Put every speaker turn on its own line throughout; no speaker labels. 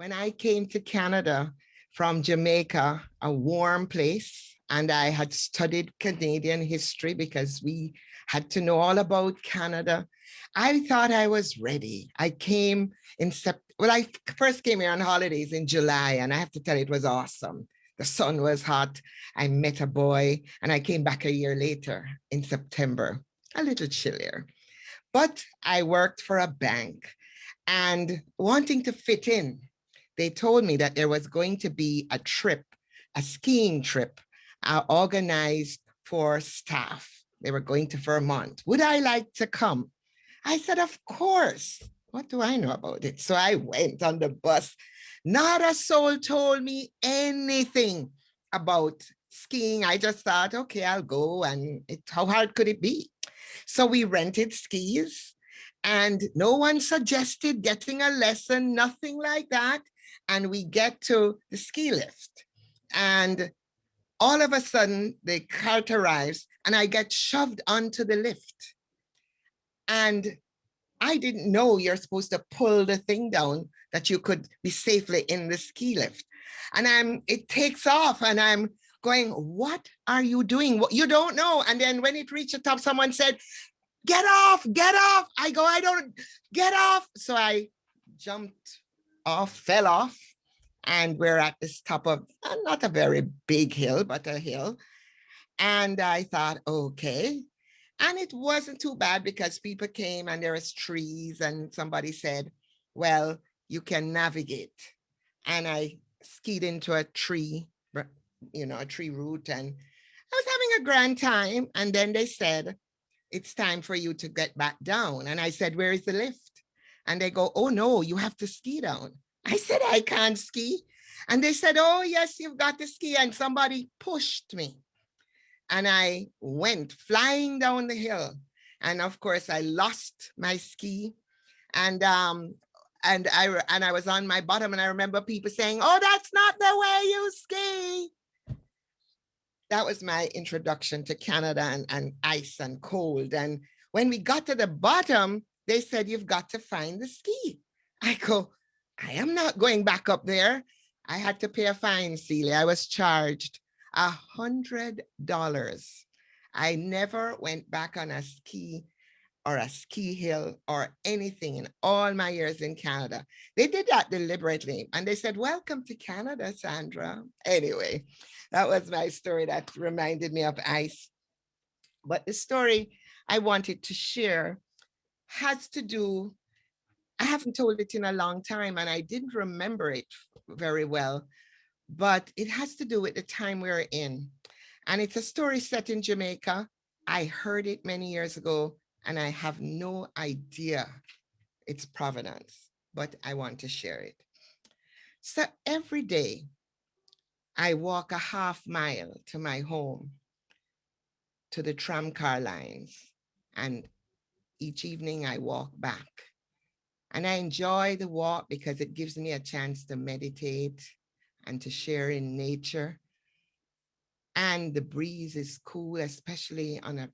When I came to Canada from Jamaica, a warm place, and I had studied Canadian history because we had to know all about Canada, I thought I was ready. I came in September. Well, I first came here on holidays in July, and I have to tell you, it was awesome. The sun was hot. I met a boy, and I came back a year later in September, a little chillier. But I worked for a bank and wanting to fit in, they told me that there was going to be a trip, a skiing trip organized for staff. They were going to Vermont. Would I like to come? I said, of course. What do I know about it? So I went on the bus. Not a soul told me anything about skiing. I just thought, okay, I'll go. And how hard could it be? So we rented skis and no one suggested getting a lesson, nothing like that. And we get to the ski lift. And all of a sudden, the cart arrives and I get shoved onto the lift. And I didn't know you're supposed to pull the thing down that you could be safely in the ski lift. And it takes off and I'm going, what are you doing? What, you don't know. And then when it reached the top, someone said, get off, get off. I go, I don't, get off. So I jumped off, fell off. And we're at this top of not a very big hill, but a hill. And I thought, okay. And it wasn't too bad because people came and there was trees and somebody said, well, you can navigate. And I skied into a tree, a tree root, and I was having a grand time. And then they said, it's time for you to get back down. And I said, where is the lift? And they go, oh no, you have to ski down. I said, I can't ski. And they said, oh yes, you've got to ski. And somebody pushed me. And I went flying down the hill. And of course, I lost my ski. And I was on my bottom. And I remember people saying, oh, that's not the way you ski. That was my introduction to Canada and ice and cold. And when we got to the bottom, they said, you've got to find the ski. I go, I am not going back up there. I had to pay a fine, Celia. I was charged $100. I never went back on a ski or a ski hill or anything in all my years in Canada. They did that deliberately. And they said, welcome to Canada, Sandra. Anyway, that was my story that reminded me of ice. But the story I wanted to share has to do, I haven't told it in a long time and I didn't remember it very well, but it has to do with the time we're in. And it's a story set in Jamaica. I heard it many years ago and I have no idea its provenance, but I want to share it. So every day I walk a half mile to my home, to the tramcar lines, and each evening I walk back. And I enjoy the walk because it gives me a chance to meditate and to share in nature. And the breeze is cool, especially on a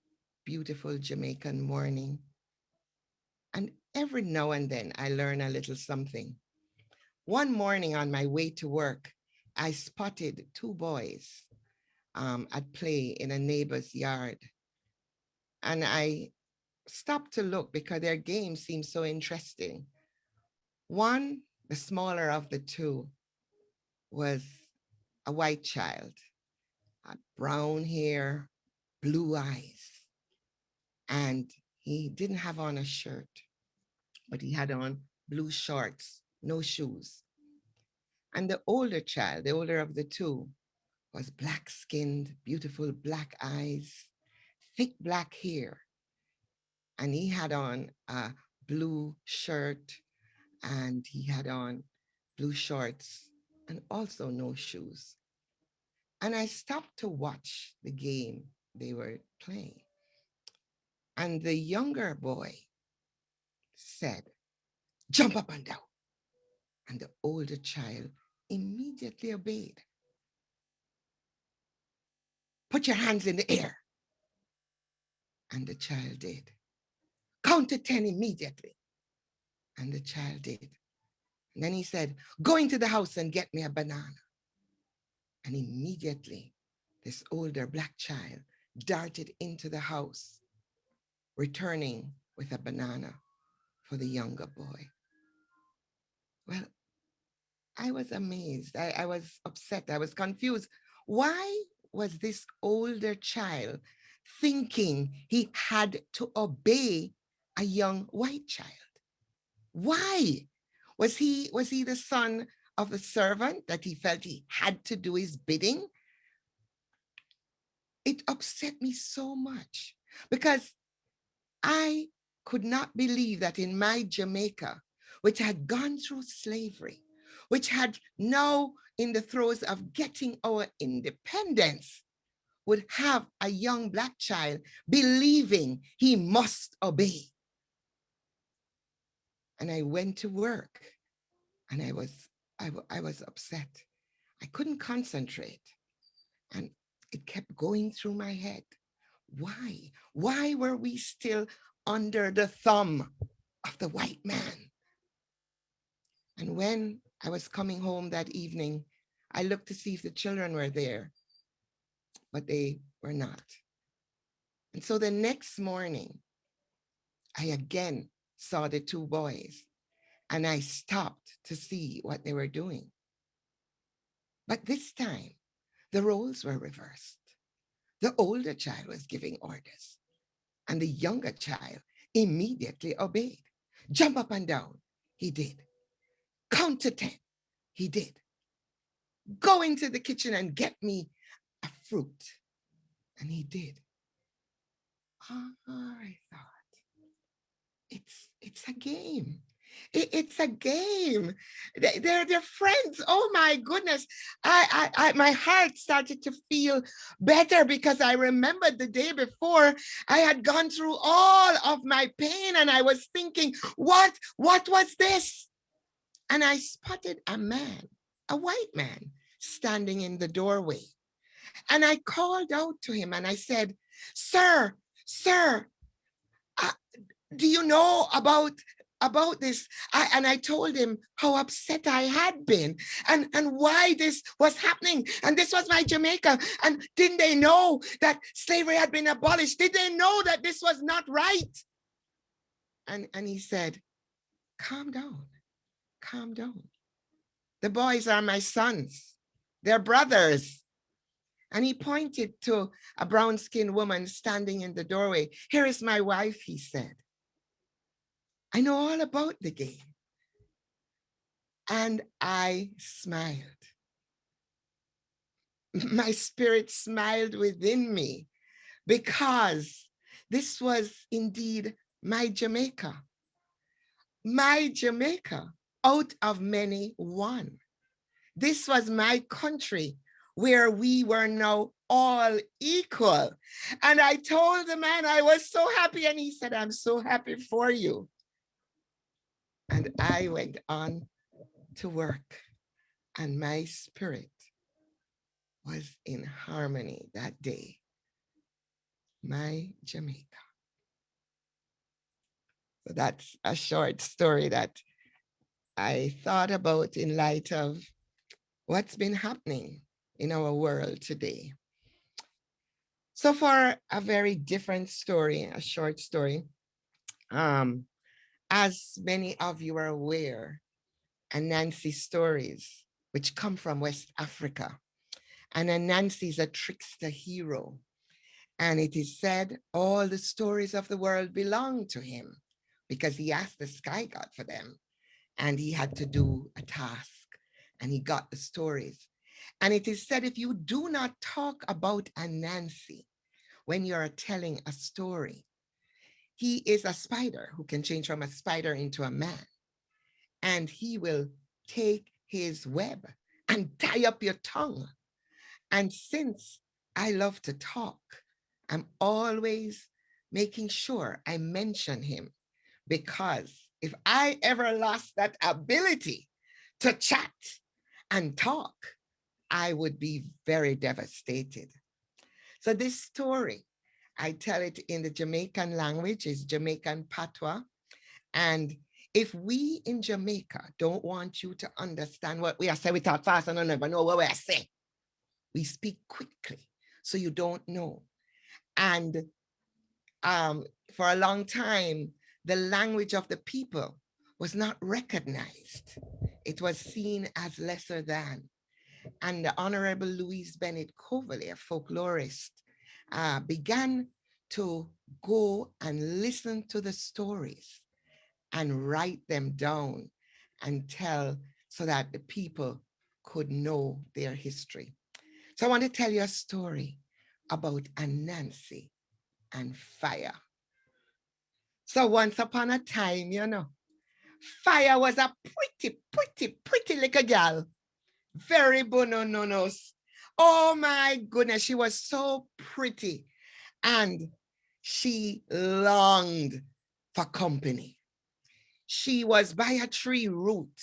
beautiful Jamaican morning. And every now and then I learn a little something. One morning on my way to work, I spotted two boys at play in a neighbor's yard. And I stopped to look because their game seemed so interesting. One, the smaller of the two, was a white child, brown hair, blue eyes. And he didn't have on a shirt, but he had on blue shorts, no shoes. And the older child, the older of the two, was black skinned, beautiful black eyes, thick black hair. And he had on a blue shirt and he had on blue shorts and also no shoes. And I stopped to watch the game they were playing. And the younger boy said, jump up and down. And the older child immediately obeyed. Put your hands in the air. And the child did. Count to 10 immediately. And the child did. And then he said, go into the house and get me a banana. And immediately, this older black child darted into the house, returning with a banana for the younger boy. Well, I was amazed. I was upset. I was confused. Why was this older child thinking he had to obey a young white child? Why? Was he the son of the servant that he felt he had to do his bidding? It upset me so much because I could not believe that in my Jamaica, which had gone through slavery, which had now in the throes of getting our independence, would have a young black child believing he must obey. And I went to work and I was upset. I couldn't concentrate. And it kept going through my head. Why? Why were we still under the thumb of the white man? And when I was coming home that evening, I looked to see if the children were there, but they were not. And so the next morning, I again saw the two boys and I stopped to see what they were doing. But this time, the roles were reversed. The older child was giving orders, and the younger child immediately obeyed. Jump up and down, he did. Count to 10, he did. Go into the kitchen and get me a fruit, and he did. I thought, it's a game. It's a game. They're friends. Oh my goodness. My heart started to feel better because I remembered the day before I had gone through all of my pain and I was thinking, what was this? And I spotted a man, a white man, standing in the doorway. And I called out to him and I said, sir, uh, do you know about this? And I told him how upset I had been and why this was happening. And this was my Jamaica. And didn't they know that slavery had been abolished? Did they know that this was not right? And he said, calm down, calm down. The boys are my sons. They're brothers. And he pointed to a brown-skinned woman standing in the doorway. Here is my wife, he said. I know all about the game. And I smiled. My spirit smiled within me because this was indeed my Jamaica. My Jamaica, out of many, one. This was my country where we were now all equal. And I told the man I was so happy, and he said, I'm so happy for you. And I went on to work, and my spirit was in harmony that day. My Jamaica. So that's a short story that I thought about in light of what's been happening in our world today. So for a very different story, a short story, as many of you are aware, Anansi stories, which come from West Africa. And Anansi is a trickster hero. And it is said all the stories of the world belong to him because he asked the sky god for them. And he had to do a task and he got the stories. And it is said if you do not talk about Anansi when you're telling a story, he is a spider who can change from a spider into a man. And he will take his web and tie up your tongue. And since I love to talk, I'm always making sure I mention him, because if I ever lost that ability to chat and talk, I would be very devastated. So this story, I tell it in the Jamaican language, is Jamaican patois, and If we in Jamaica don't want you to understand what we are saying, we talk fast and I never know what we are saying. We speak quickly so you don't know. And for a long time, the language of the people was not recognized. It was seen as lesser than. And the Honorable Louise Bennett Coverley, a folklorist, began to go and listen to the stories and write them down and tell so that the people could know their history. So I want to tell you a story about Anansi and fire. So once upon a time, Fire was a pretty little girl. Very bonononos. Oh my goodness, she was so pretty. And she longed for company. She was by a tree root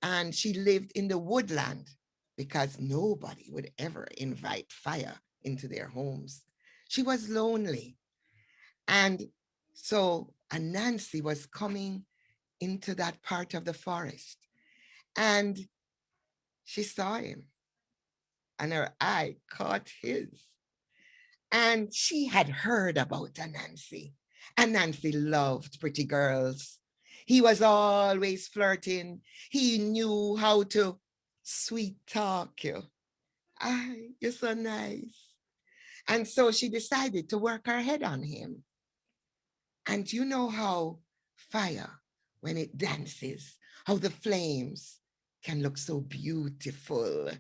and she lived in the woodland because nobody would ever invite fire into their homes. She was lonely. And so Anansi was coming into that part of the forest and she saw him and her eye caught his. And she had heard about Anansi. Anansi loved pretty girls. He was always flirting. He knew how to sweet talk you. Ay, you're so nice. And so she decided to work her head on him. And you know how fire, when it dances, how the flames can look so beautiful.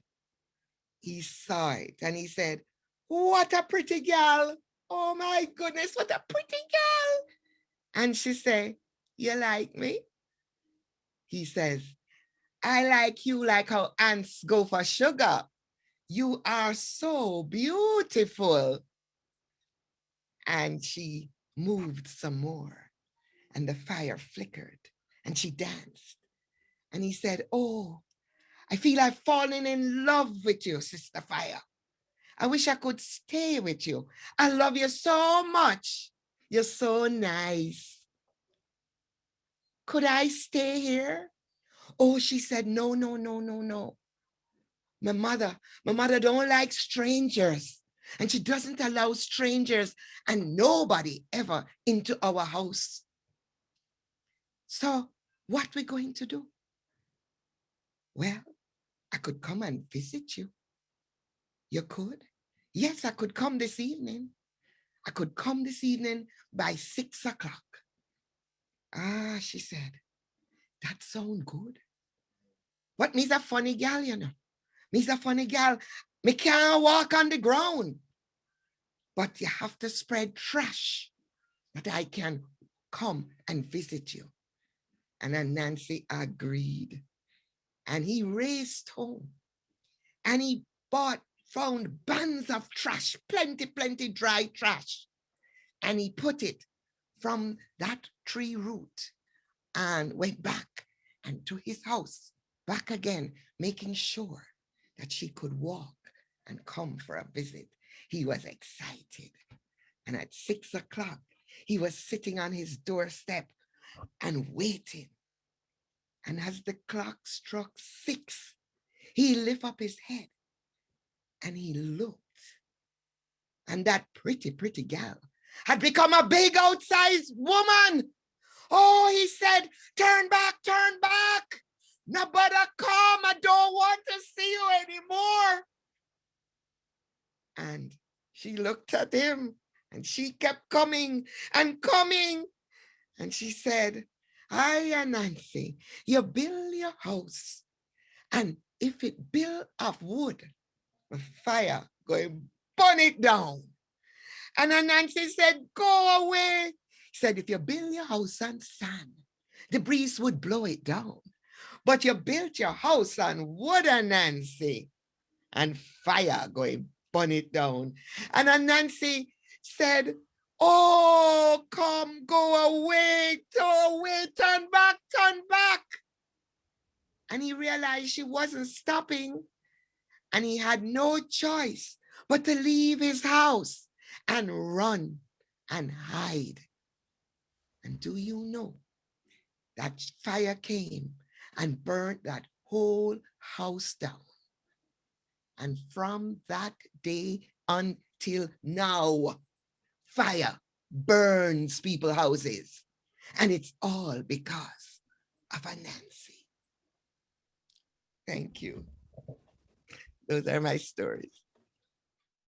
He saw it and he said, what a pretty girl. Oh my goodness, what a pretty girl. And she said, you like me? He says, I like you like how ants go for sugar. You are so beautiful. And she moved some more and the fire flickered and she danced. And he said, oh, I feel I've fallen in love with you, Sister Fire. I wish I could stay with you. I love you so much. You're so nice. Could I stay here? Oh, she said, no, no, no, no, no. My mother don't like strangers. And she doesn't allow strangers and nobody ever into our house. So what we going to do? Well, I could come and visit you. You could? Yes, I could come this evening. I could come this evening by 6 o'clock. Ah, she said, that sound good. But me's a funny gal, Me's a funny gal. Me can't walk on the ground. But you have to spread trash that I can come and visit you. And then Nancy agreed. And he raced home. And he found bands of trash, plenty dry trash. And he put it from that tree root and went back and to his house, back again, making sure that she could walk and come for a visit. He was excited. And at 6 o'clock, he was sitting on his doorstep and waiting. And as the clock struck 6, he lifted up his head and he looked. And that pretty gal had become a big outsized woman. Oh, he said, turn back. Nobody come. I don't want to see you anymore. And she looked at him and she kept coming and coming. And she said, Hiya, Nancy, you build your house. And if it built of wood, the fire going burn it down. And Nancy said, go away. He said, if you build your house on sand, the breeze would blow it down. But you built your house on wood, Nancy, and fire going burn it down. And Nancy said, oh, come, go away, turn back. And he realized she wasn't stopping. And he had no choice but to leave his house and run and hide. And do you know that fire came and burnt that whole house down. And from that day until now, fire burns people's houses. And it's all because of a Nancy. Thank you. Those are my stories.